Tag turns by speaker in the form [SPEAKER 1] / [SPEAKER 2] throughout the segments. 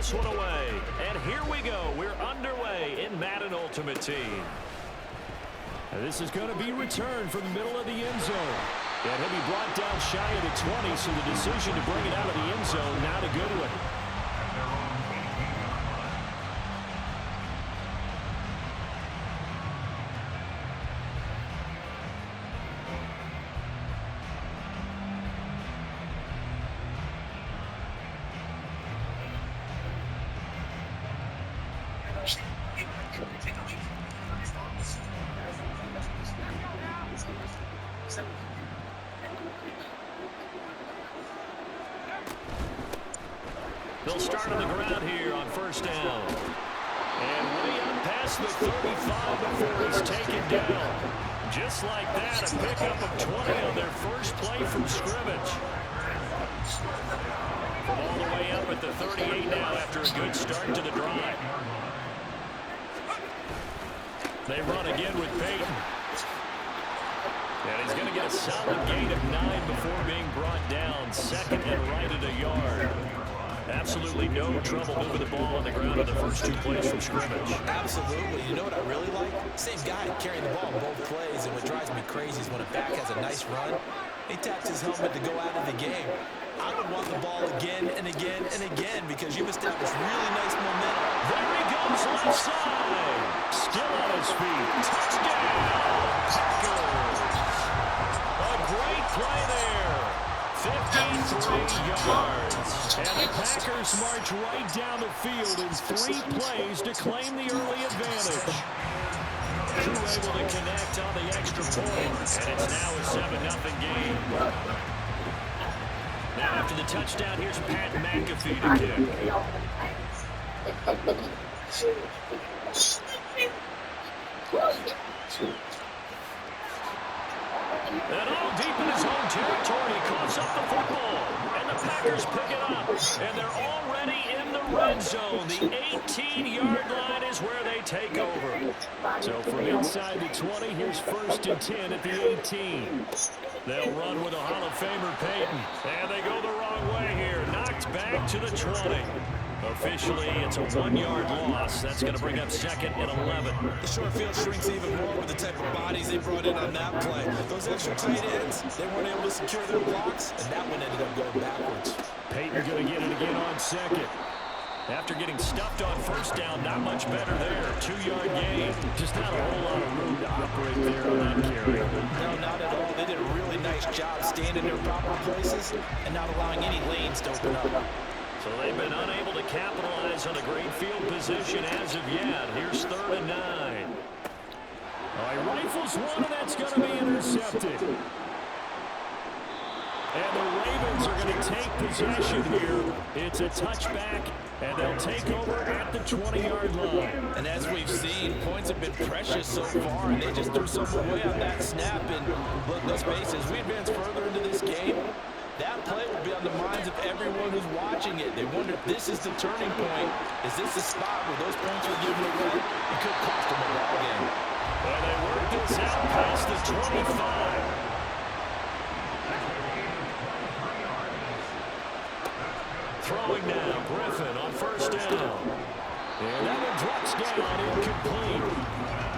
[SPEAKER 1] this one away. And here we go. We're underway in Madden Ultimate Team. And this is going to be returned from the middle of the end zone. And he'll be brought down shy of the 20, so the decision to bring it out of the end zone, not a good one. They'll start on the ground here on first down. And way up past the 35 before he's taken down. Just like that, a pickup of 20 on their first play from scrimmage. From all the way up at the 38 now after a good start to the drive. They run again with Peyton. And he's going to get a solid gain of 9 before being brought down. Second and right at a yard. Absolutely no trouble moving the ball on the ground in the first 2 plays from scrimmage.
[SPEAKER 2] Absolutely. You know what I really like? Same guy carrying the ball both plays, and what drives me crazy is when a back has a nice run, he taps his helmet to go out of the game. I would want the ball again and again and again because you've established really nice momentum.
[SPEAKER 1] There he goes left side. Still on his feet. Touchdown, Packers. A great play there. 53 yards. And the Packers march right down the field in 3 plays to claim the early advantage. Who able to connect on the extra point. And it's now a 7-0 game. Now after the touchdown, here's Pat McAfee to kick. And all deep in his own territory, he coughs up the football. And the Packers pick it up. And they're already in the red zone. The 18-yard line is where they take over. So from inside the 20, here's 1st and 10 at the 18. They'll run with a Hall of Famer, Peyton. And they go the wrong way here. Knocked back to the 20. Officially, it's a 1-yard loss. That's going to bring up 2nd and 11.
[SPEAKER 2] The short field shrinks even more with the type of bodies they brought in on that play. Those extra tight ends, they weren't able to secure their blocks, and that one ended up going backwards.
[SPEAKER 1] Peyton going to get it again on 2nd. After getting stuffed on 1st down, not much better there. 2-yard gain. Just not a whole lot of room to operate there on that carry.
[SPEAKER 2] No, not at all. They did a really nice job standing in their proper places and not allowing any lanes to open up.
[SPEAKER 1] So they've been unable to capitalize on a great field position as of yet. Here's 3rd and 9. All right, rifles one, and that's going to be intercepted. And the Ravens are going to take possession here. It's a touchback, and they'll take over at the 20-yard line.
[SPEAKER 2] And as we've seen, points have been precious so far, and they just threw something away on that snap. And look, let's face it, as we advance further into this game, that play will be on the minds of everyone who's watching it. They wonder if this is the turning point. Is this the spot where those points were given away? It could cost them a ball game.
[SPEAKER 1] Well, they work this out past the 25. Throwing now, Griffin on 1st down. And that one drops down, incomplete.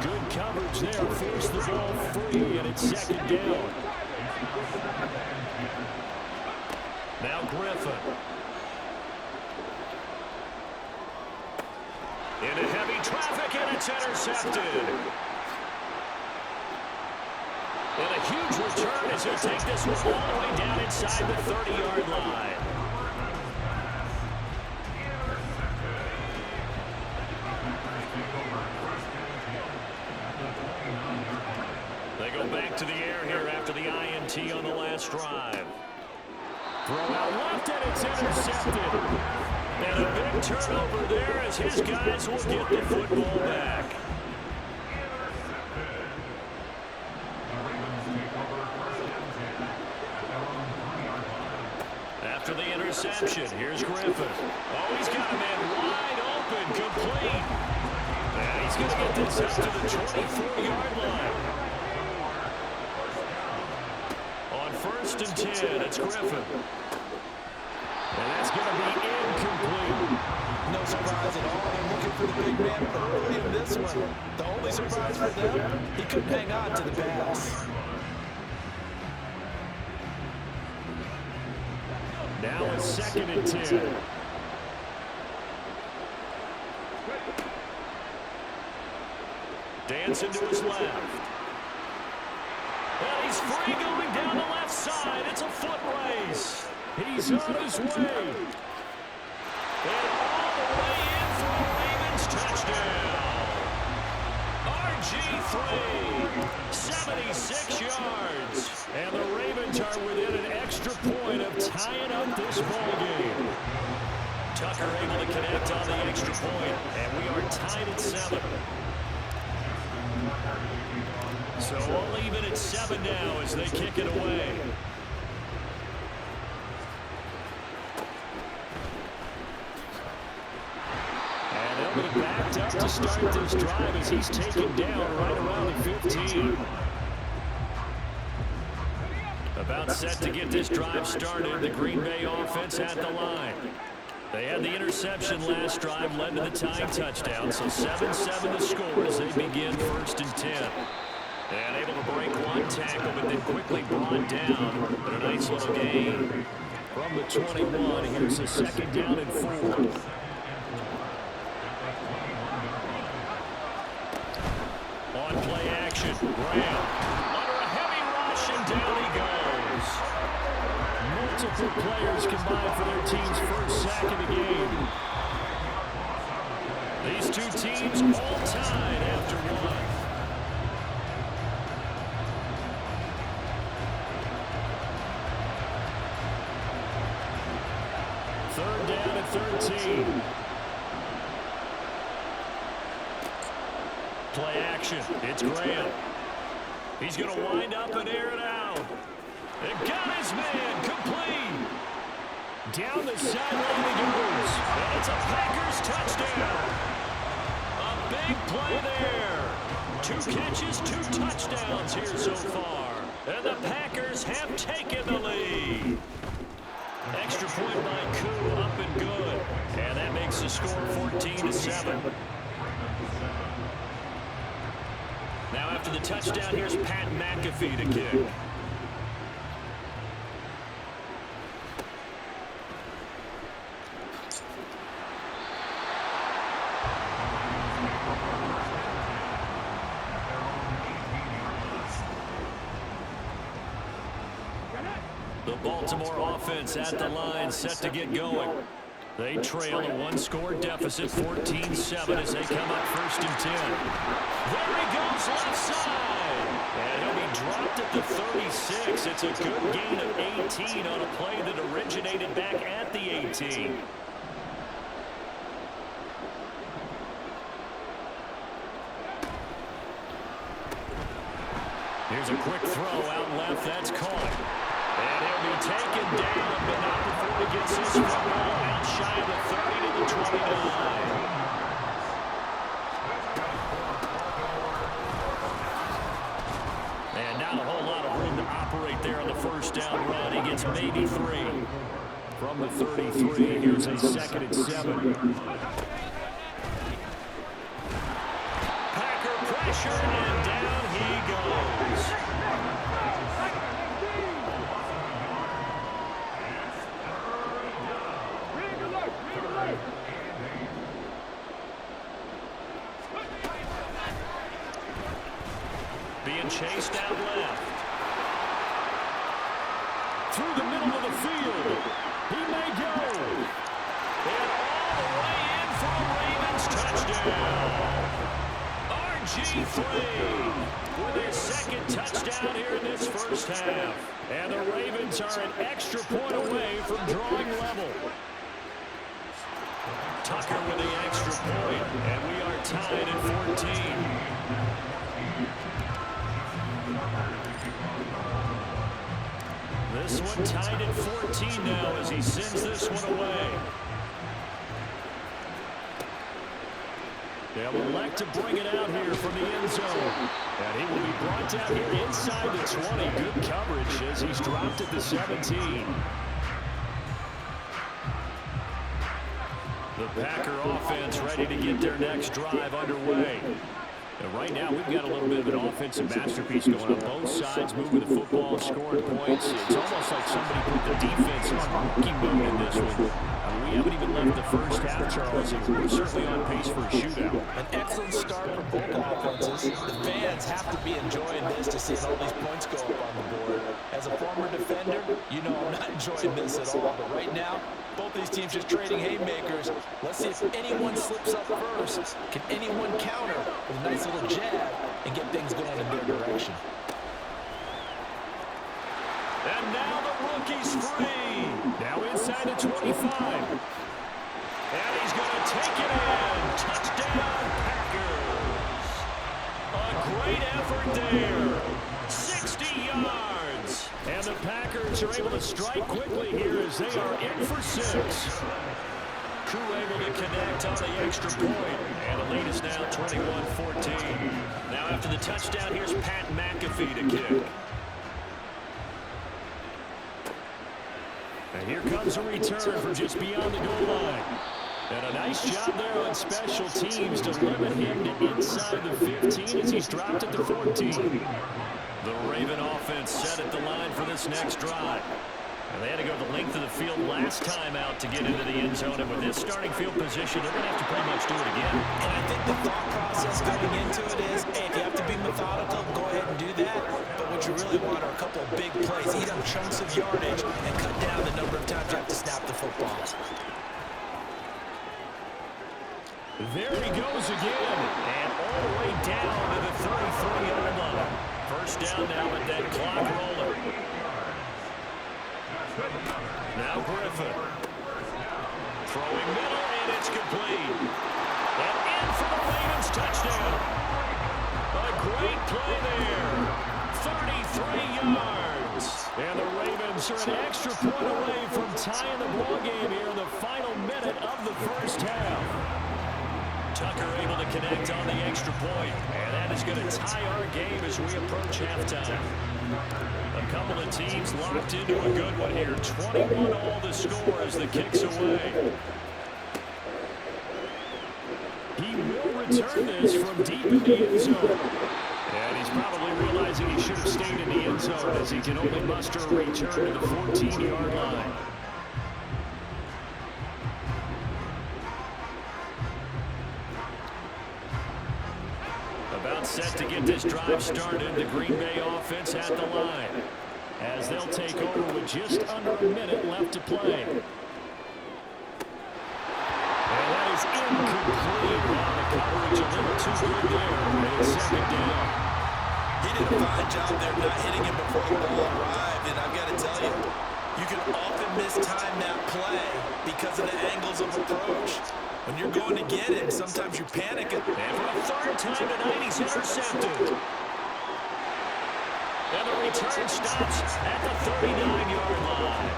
[SPEAKER 1] Good coverage there, forced the ball free, and it's 2nd down. Now Griffin. Into heavy traffic, and it's intercepted. And a huge return as he'll take this one all the way down inside the 30-yard line. They go back to the air here after the INT on the last drive. Throw out left, and it's intercepted. And a big turnover there as his guys will get the football back. After the interception, here's Griffin. Oh, he's got a man wide open, complete. And he's going to get this up to the 24-yard line. On 1st and 10, it's Griffin. And that's going to be incomplete.
[SPEAKER 2] No big man early in this one. The only surprise for them, he couldn't hang on to the pass.
[SPEAKER 1] Now it's 2nd and 10. Dancing to his left. And he's free going down the left side. It's a foot race. He's on his way. And all the way in for a Ravens touchdown. RG3, 76 yards. And the Ravens are within an extra point of tying up this ball game. Tucker able to connect on the extra point, and we are tied at 7. So all even at 7 now as they kick it away. And they'll be backed up to start this drive as he's taken down right around the 15. About set to get this drive started, the Green Bay offense at the line. They had the interception last drive, led to the tying touchdown, so 7-7 the score as they begin 1st and 10. And able to break one tackle, but then quickly brought down. But a nice little gain from the 21. Here's a 2nd down and 4. On play action, Graham under a heavy rush, and down he goes. Multiple players combined for their team's first sack of the game. These two teams all tied after one. 3rd down and 13. Play action. It's Graham. He's going to wind up and air it out. And got his man complete. Down the sideline he goes. And it's a Packers touchdown. A big play there. 2 catches, 2 touchdowns here so far. And the Packers have taken the lead. Extra point by Koo, up and good. And that makes the score 14-7. Now after the touchdown, here's Pat McAfee to kick. The Baltimore offense at the line, set to get going. They trail a 1-score deficit, 14-7, as they come up 1st and 10. There he goes, left side. And he'll be dropped at the 36. It's a good gain of 18 on a play that originated back at the 18. Here's a quick throw out left. That's caught. And he'll be taken down, but not before he gets his football out shy of the 30 to the 29. And not a whole lot of room to operate there on the 1st down run. He gets maybe 3. From the 33, here's a 2nd and 7. Packer pressure, and down he goes. Being chased out left. Through the middle of the field. He may go. And all the way in for a Ravens touchdown. RG3 with his 2nd touchdown here in this 1st half. And the Ravens are an extra point away from drawing level. Tucker with the extra point, and we are tied at 14. This one tied at 14 now as he sends this one away. They'll elect to bring it out here from the end zone. And he will be brought down here inside the 20. Good coverage as he's dropped at the 17. The The Packer offense ready to get their next drive underway. And right now, we've got a little bit of an offensive masterpiece going on. Both sides moving the football, scoring points. It's almost like somebody put the defense on rookie mode in this one. We haven't even left the first half, Charles, and we're certainly on pace for a shootout.
[SPEAKER 2] An excellent start for both offenses. The fans have to be enjoying this to see all these points go up on the board. As a former defender, you know I'm not enjoying this at all. But right now, both these teams just trading haymakers. Let's see if anyone slips up first. Can anyone counter with a nice little jab and get things going in their direction?
[SPEAKER 1] And now the rookie's free. Now inside the 25. And he's going to take it in. Touchdown, Packers. A great effort there. 60 yards. And the Packers are able to strike quickly here as they are in for 6. Crew able to connect on the extra point. And the lead is now 21-14. Now after the touchdown, here's Pat McAfee to kick. And here comes a return from just beyond the goal line. And a nice job there on special teams to limit him to inside the 15 as he's dropped at the 14. The Raven offense set at the line for this next drive. And they had to go the length of the field last time out to get into the end zone. And with this starting field position, they're going to have to pretty much do it again.
[SPEAKER 2] And I think the thought process going into it is, hey, if you have to be methodical, go ahead and do that. But what you really want are a couple of big plays. Eat up chunks of yardage and cut down the number of times you have to snap the football.
[SPEAKER 1] There he goes again. And all the way down to the 33-yard line. First down now with that clock rolling. Now Griffin. Throwing middle, and it's complete. And in for the Ravens touchdown. A great play there. 33 yards. And the Ravens are an extra point away from tying the ball game here in the final minute of the first half. Tucker able to connect on the extra point, and that is going to tie our game as we approach halftime. A couple of teams locked into a good one here. 21 all the score as the kick's away. He will return this from deep in the end zone. And he's probably realizing he should have stayed in the end zone as he can only muster a return to the 14-yard line. About set to get this drive started. The Green Bay offense at the line as they'll take over with just under a minute left to play. And that is incomplete. Wow, the coverage a little too good there. And it's second down.
[SPEAKER 2] He did a fine job there not hitting him before the ball arrived. And I've got to tell you, you can often mistime that play because of the angles of approach. When you're going to get him, sometimes you panic. And
[SPEAKER 1] for a third time tonight, he's intercepted. And the return stops at the 39-yard line.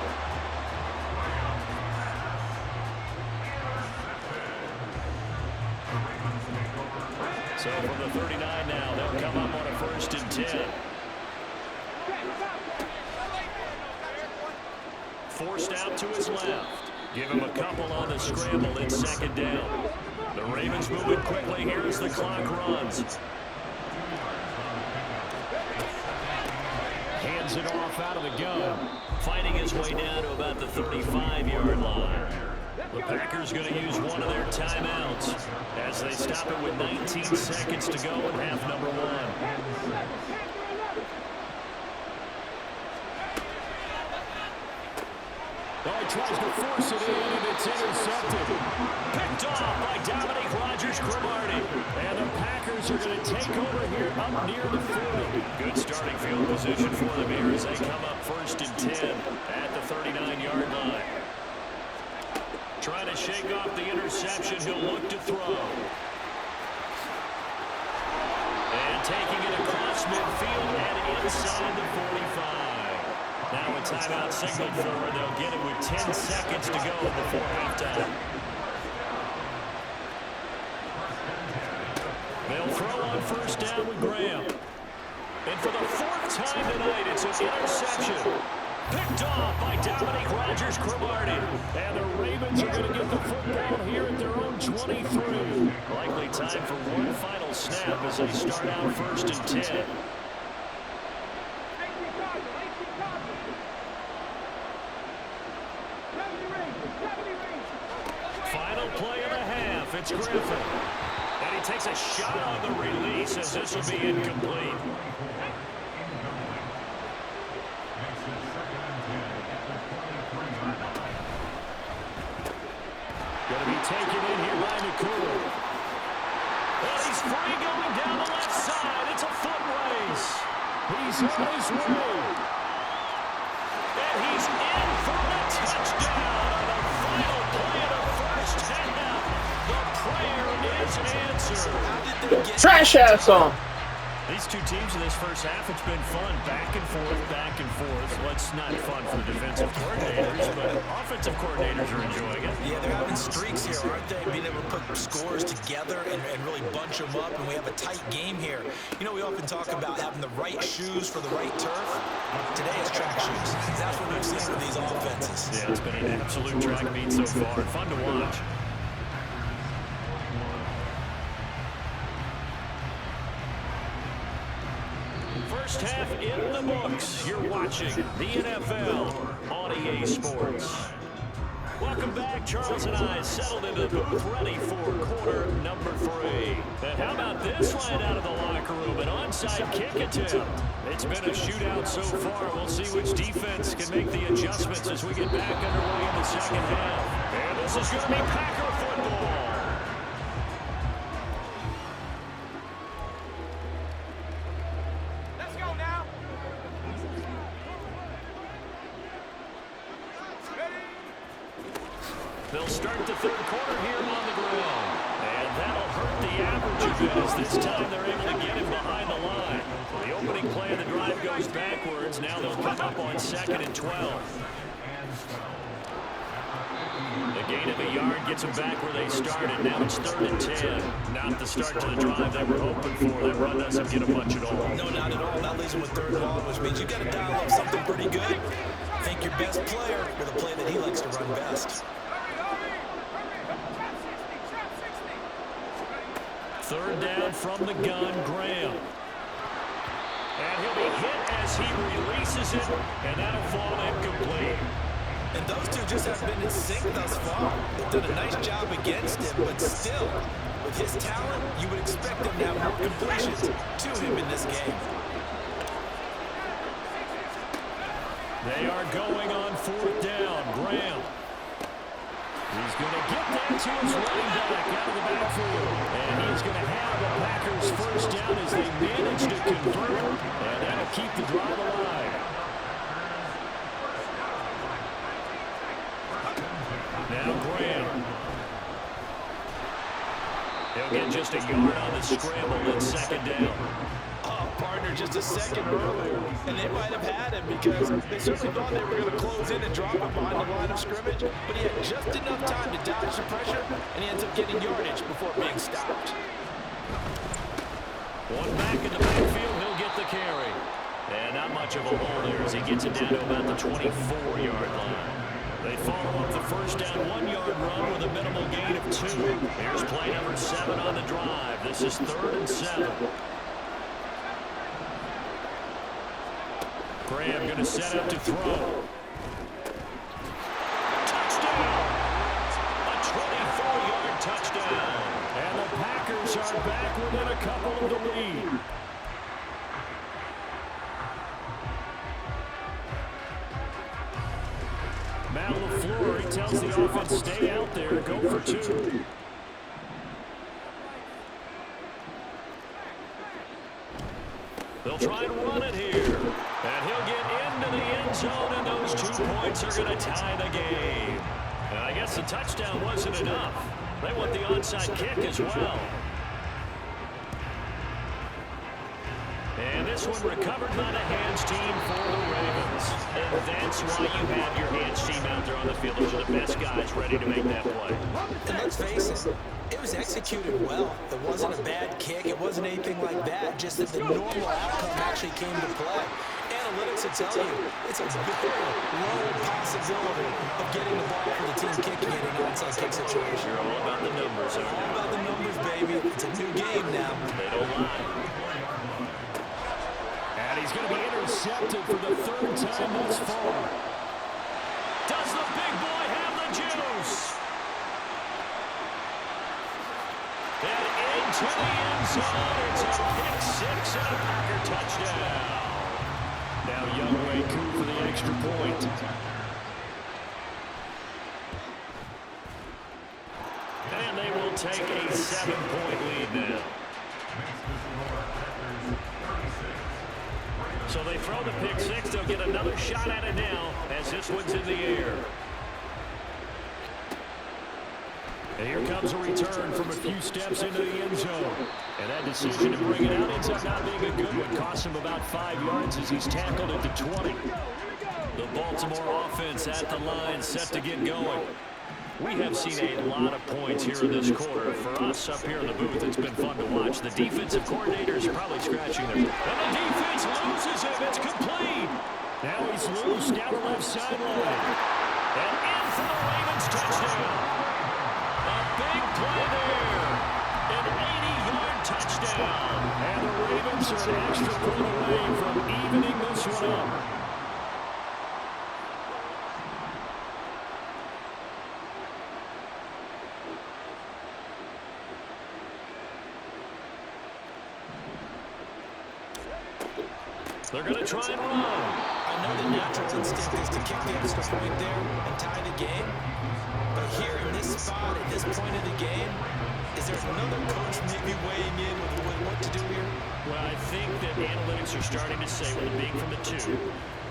[SPEAKER 1] So from the 39 now, they'll come up on a 1st and 10. Forced out to his left. Give him a couple on the scramble. It's second down. The Ravens moving quickly here as the clock runs. Hands it off out of the gun. Fighting his way down to about the 35-yard line. The Packers going to use one of their timeouts as they stop it with 19 seconds to go in half number 1. Oh, he tries to force it in, and it's intercepted. Picked off by Dominique Rodgers-Cromartie. And the Packers are going to take over here up near the 40. Good starting field position for them here as they come up 1st and 10 at the 39-yard line. Trying to shake off the interception. He'll look to throw. And taking it across midfield and inside the 45. Now a timeout signaled for her. They'll get it with 10 seconds to go before halftime. They'll throw on 1st down with Graham. And for the 4th time tonight, it's an interception. Picked off by Dominique Rodgers-Cromartie. And the Ravens are going to get the football here at their own 23. Likely time for one final snap as they start out 1st and 10. Final play of the half. It's Griffin. And he takes a shot on the release as this will be incomplete. Going to be taken in here by McCool. And he's free going down the left side. It's a foot race. He's on his way. And he's in for the touchdown on the final play of the first half. The prayer is answered.
[SPEAKER 3] Trash ass on.
[SPEAKER 1] These two teams in this first half, it's been fun. Back and forth, back and forth. Well, it's not fun for the defensive coordinators, but offensive coordinators are enjoying it.
[SPEAKER 2] Yeah, they're having streaks here, aren't they? Being able to put scores together and really bunch them up, and we have a tight game here. You know, we often talk about having the right shoes for the right turf. Today is track shoes. That's what we've seen with these offenses.
[SPEAKER 1] Yeah, it's been an absolute track meet so far, and fun to watch. First half in the books. You're watching the NFL on EA Sports. Welcome back. Charles and I settled into the booth ready for quarter number 3. And how about this line out of the locker room? An onside kick attempt. It's been a shootout so far. We'll see which defense can make the adjustments as we get back underway in the second half. And this is going to be Packer football. They'll start the third quarter here on the ground. And that'll hurt the average a bit as this time they're able to get him behind the line. The opening play of the drive goes backwards. Now they'll come up on 2nd and 12. The gain of a yard gets them back where they started. Now it's 3rd and 10. Not the start to the drive they were hoping for. That run doesn't get them much at all.
[SPEAKER 2] No, not at all. That leaves them with 3rd and long, which means you've got to dial up something pretty good. Think your best player with a play that he likes to run best.
[SPEAKER 1] 3rd down from the gun, Graham. And he'll be hit as he releases it, and that'll fall incomplete.
[SPEAKER 2] And those two just have been in sync thus far. They've done a nice job against him, but still, with his talent, you would expect them to have more completions to him in this game.
[SPEAKER 1] They are going on 4th down. Graham. He's going to get that to his running back out of the backfield. And he's going to have the Packers first down as they manage to convert. And that'll keep the drive alive. Now Graham. He'll get just a yard on the scramble and 2nd down.
[SPEAKER 2] Partner just a second earlier, and they might have had him because they certainly thought they were going to close in and drop him behind the line of scrimmage, but he had just enough time to dodge the pressure, and he ends up getting yardage before being stopped.
[SPEAKER 1] One back in the backfield, he'll get the carry. And not much of a hole there as he gets it down to about the 24-yard line. They follow up the first down 1-yard run with a minimal gain of 2. Here's play number 7 on the drive. This is 3rd and 7. Graham going to set up to throw. Touchdown! A 24-yard touchdown. And the Packers are back within a couple of the lead. Matt LaFleur, he tells the offense, stay out there, go for 2. They'll try and run it here. And he'll get into the end zone, and those 2 points are going to tie the game. And I guess the touchdown wasn't enough. They want the onside kick as well. And this one recovered by the hands team for the Ravens. And that's why you have your hands team out there on the field. Those are the best guys ready to make that play.
[SPEAKER 2] And let's face it was executed well. It wasn't a bad kick. It wasn't anything like that. Just that the normal outcome actually came to play. And analytics will tell you it's a very low possibility of getting the ball for the team kicking it in an onside kick situation.
[SPEAKER 1] You're all about the numbers.
[SPEAKER 2] All about the numbers, baby. It's a new game now.
[SPEAKER 1] They don't lie. And he's going to be intercepted for the third time thus far. Does the big boy have the juice? And into the end zone. It's a pick six and a Packer touchdown. Now Youngway coup for the extra point. And they will take a 7-point lead now. So they throw the pick six. They'll get another shot at it now as this one's in the air. And here comes a return from a few steps into the end zone. And that decision to bring it out ends up not being a good one. Costs him about 5 yards as he's tackled at the 20. The Baltimore offense at the line, set to get going. We have seen a lot of points here in this quarter. For us up here in the booth, it's been fun to watch. The defensive coordinator is probably scratching their... And the defense loses him. It's complete. Now he's loose down the left sideline. And in for the Ravens touchdown. A big play there. An 80-yard touchdown. And the Ravens are an extra point away from evening this one up. They're going to try and run.
[SPEAKER 2] I know the natural instinct is to kick the extra point there and tie the game. But here in this spot, at this point of the game, is there another coach maybe weighing in with what to do here?
[SPEAKER 1] Well, I think that analytics are starting to say, with it being from the 2,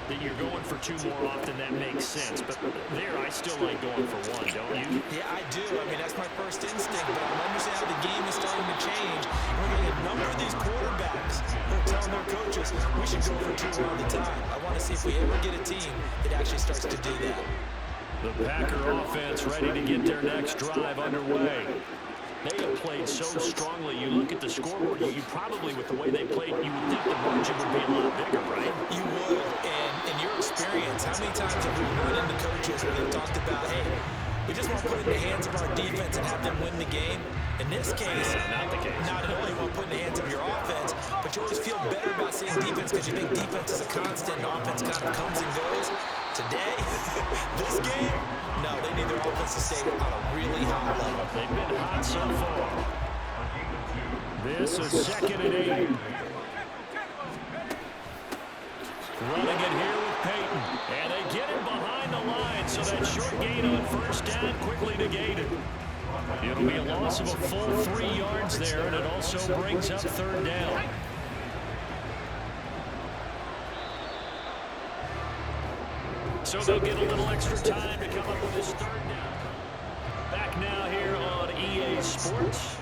[SPEAKER 1] that you're going for 2 more often. That makes sense. But there, I still like going for 1, don't you?
[SPEAKER 2] Yeah, I do. I mean, that's my first instinct. But I understand how the game is starting to change. And we're getting a number of these quarterbacks who are telling their coaches, we should go for 2 all the time. I want to see if we ever get a team that actually starts to do that.
[SPEAKER 1] The Packer offense ready to get their next drive underway. They have played so strongly. You look at the scoreboard, you probably, with the way they played, you would think the margin would be a lot bigger, right?
[SPEAKER 2] You would. And in your experience, how many times have we run into coaches where they've talked about, hey, we just want to put it in the hands of our defense and have them win the game? In this case,
[SPEAKER 1] not the case.
[SPEAKER 2] Not only want to put it in the hands of your offense, but you always feel better about seeing defense because you think defense is a constant and offense kind of comes and goes. Today, this game, no, they need their offense to stay on a really high level.
[SPEAKER 1] They've been hot so far. This is 2nd and 8. Running it here with Peyton. And they get him behind the line, so that short gain on first down quickly negated. It'll be a loss of a full 3 yards there, and it also brings up 3rd down. So they'll get a little extra time to come up with this 3rd down. Back now here on EA Sports.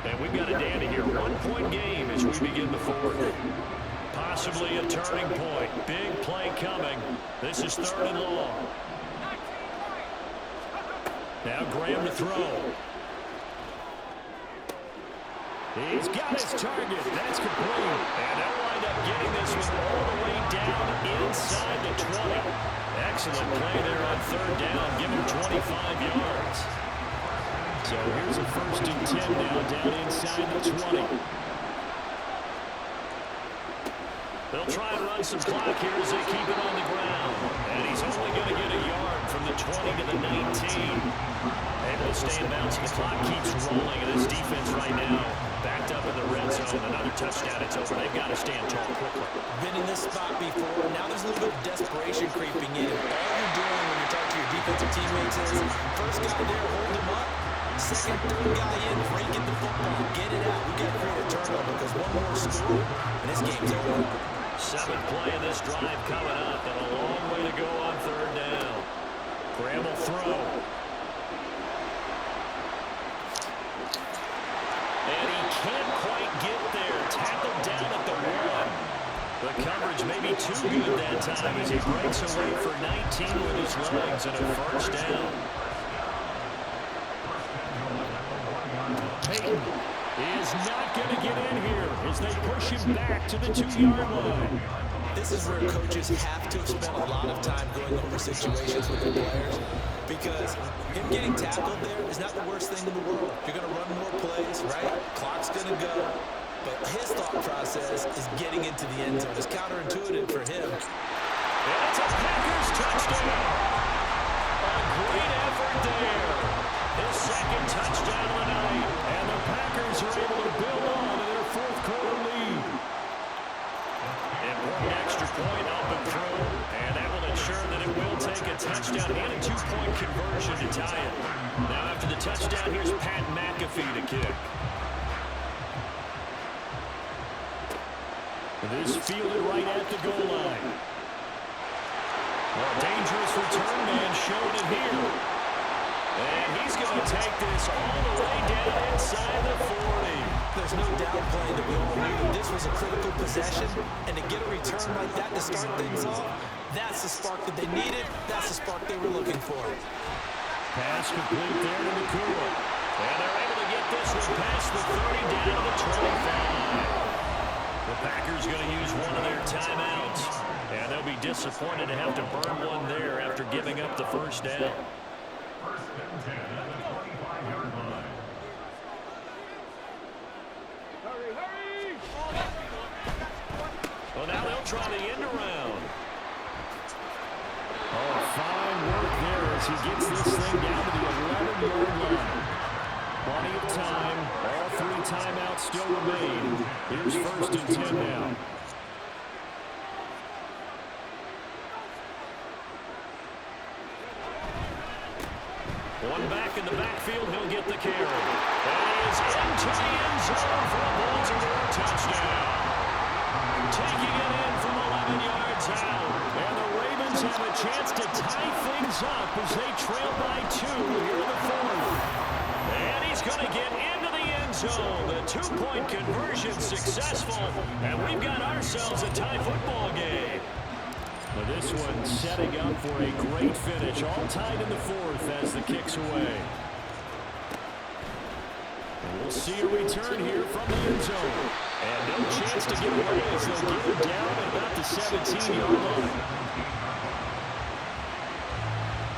[SPEAKER 1] And we've got a dandy here. 1-point game as we begin the 4th. Possibly a turning point. Big play coming. This is 3rd and long. Now Graham to throw. He's got his target. That's complete. And they'll wind up getting this one all the way down inside the 20. Excellent play there on 3rd down. Give him 25 yards. So here's a 1st and 10 now down inside the 20. They'll try and run some clock here as they keep it on the ground. And he's only going to get a yard from the 20 to the 19. Able to stay in bounds. The clock keeps rolling. And this defense right now backed up in the red zone. Another touchdown. It's over. They've got to stand tall quickly.
[SPEAKER 2] Been in this spot before. Now there's a little bit of desperation creeping in. All you're doing when you talk to your defensive teammates is first guy there, hold him up. Second, third guy in, break it the football. Get it out. We got to create a turnover because one more score and this game's over.
[SPEAKER 1] 7th play of this drive coming up, and a long way to go on 3rd down. Graham will throw. And he can't quite get there. Tackled down at the 1. The coverage may be too good that time as he breaks away for 19 with his legs and a 1st down. Peyton is not going to get in here as they push him back to the 2-yard line.
[SPEAKER 2] this is where coaches have to have spent a lot of time going over situations with their players, because him getting tackled there is not the worst thing in the world. You're going to run more plays, right? Clock's going to go. But his thought process is getting into the end zone. It's counterintuitive for him.
[SPEAKER 1] And it's a Packers touchdown. A great effort there. His second touchdown of the night. And the Packers are able to build on to their fourth quarter lead. Important extra point up and through. And that will ensure that it will take a touchdown and a two-point conversion to tie it. Now after the touchdown, here's Pat McAfee to kick. This fielded right at the goal line. Well, dangerous return man showing it here. And he's going to take this all the way down inside the 40.
[SPEAKER 2] There's no doubt playing that we all knew that this was a critical possession. And to get a return like that to start things off, that's the spark that they needed. That's the spark they were looking for.
[SPEAKER 1] Pass complete there to McCool. And they're able to get this one past the 30 down to the 25. The Packers going to use one of their timeouts, and they'll be disappointed to have to burn one there after giving up the first down. Well, now they'll try the end around. Oh, fine work there as he gets this thing down to the 11-yard line. Plenty of time. All three timeouts still remain. Here's 1st and 10 now. One back in the backfield. He'll get the carry. That is into the end zone for a Baltimore touchdown. Taking it in from 11 yards out. And the Ravens have a chance to tie things up as they trail by 2 here in the 4th. And he's going to get into the end zone. The two-point conversion successful. And we've got ourselves a tie football game. Well, this one setting up for a great finish. All tied in the 4th as the kick's away. And we'll see a return here from the end zone. And no chance to get away as they'll get it down at about the 17-yard line.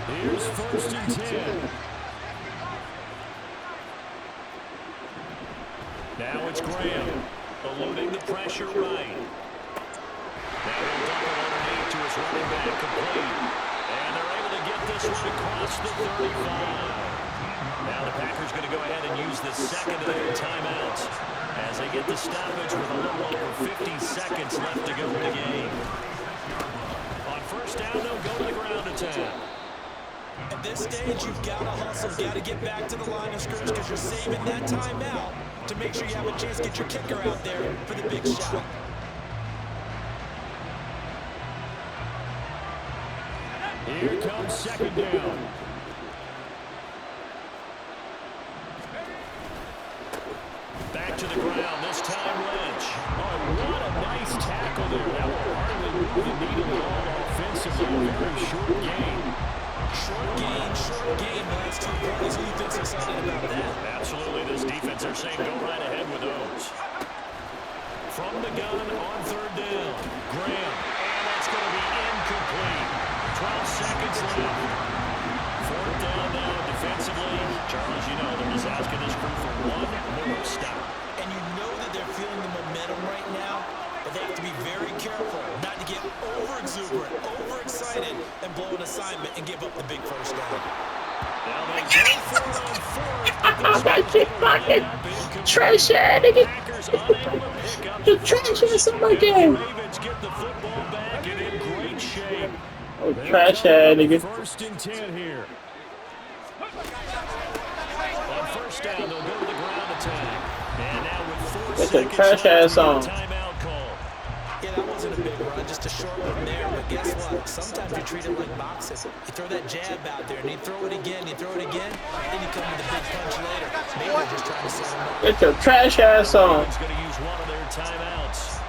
[SPEAKER 1] Here's 1st and 10. Now it's Graham, eluding the pressure right. Now he'll double underneath to his running back, complete. And they're able to get this one across the 35. Now the Packers going to go ahead and use the second of their timeouts as they get the stoppage with a little over 50 seconds left to go in the game. On 1st down, they'll go to the ground attack.
[SPEAKER 2] At this stage, you've got to hustle. You've got to get back to the line of scrimmage because you're saving that timeout to make sure you have a chance to get your kicker out there for the big shot.
[SPEAKER 1] Here comes 2nd down. Back to the ground, this time Lynch. Oh, what a nice tackle there. That will hardly move the needle at all offensively. A very short game.
[SPEAKER 2] Short game, last 2 plays. Who do you think's excited about that?
[SPEAKER 1] Absolutely, this defense, they're saying go right ahead with those. From the gun on 3rd down, Graham. And that's going to be incomplete. 12 seconds left. 4th down now defensively. Charles, you know, they're just asking this crew for one more stop.
[SPEAKER 2] And you know that they're feeling the momentum right now, but they have to be very careful not to get over-exuberant, over-excited, and blow an assignment and give up the big first down.
[SPEAKER 1] Now they go for it on 4th.
[SPEAKER 3] That shit fucking trash ass, nigga. The trash ass on my game.
[SPEAKER 1] Ravens get the football back and in great shape.
[SPEAKER 3] Oh, trash ass, nigga.
[SPEAKER 1] 1st and 10 here. On 1st down, they'll go to the ground attack. And now with 4
[SPEAKER 3] Get
[SPEAKER 1] seconds
[SPEAKER 3] the trash ass on.
[SPEAKER 1] timeout call.
[SPEAKER 2] Yeah, that wasn't a big run, just a short one there. But guess what? Sometimes you treat it like boxing. You throw that jab out there, and you throw it again, you throw it again, then you come with a big punch later. Maybe they're just trying to set him up.
[SPEAKER 3] Get your trash ass on.
[SPEAKER 1] He's going to use one of their timeouts.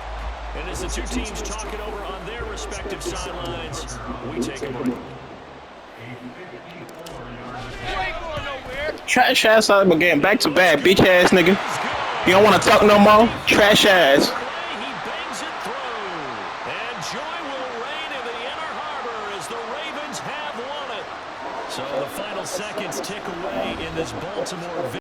[SPEAKER 1] And as the two teams talking over on their respective sidelines, we take a break.
[SPEAKER 3] Trash ass out of my game. Back to back, bitch ass nigga. You don't want to talk no more? Trash ass.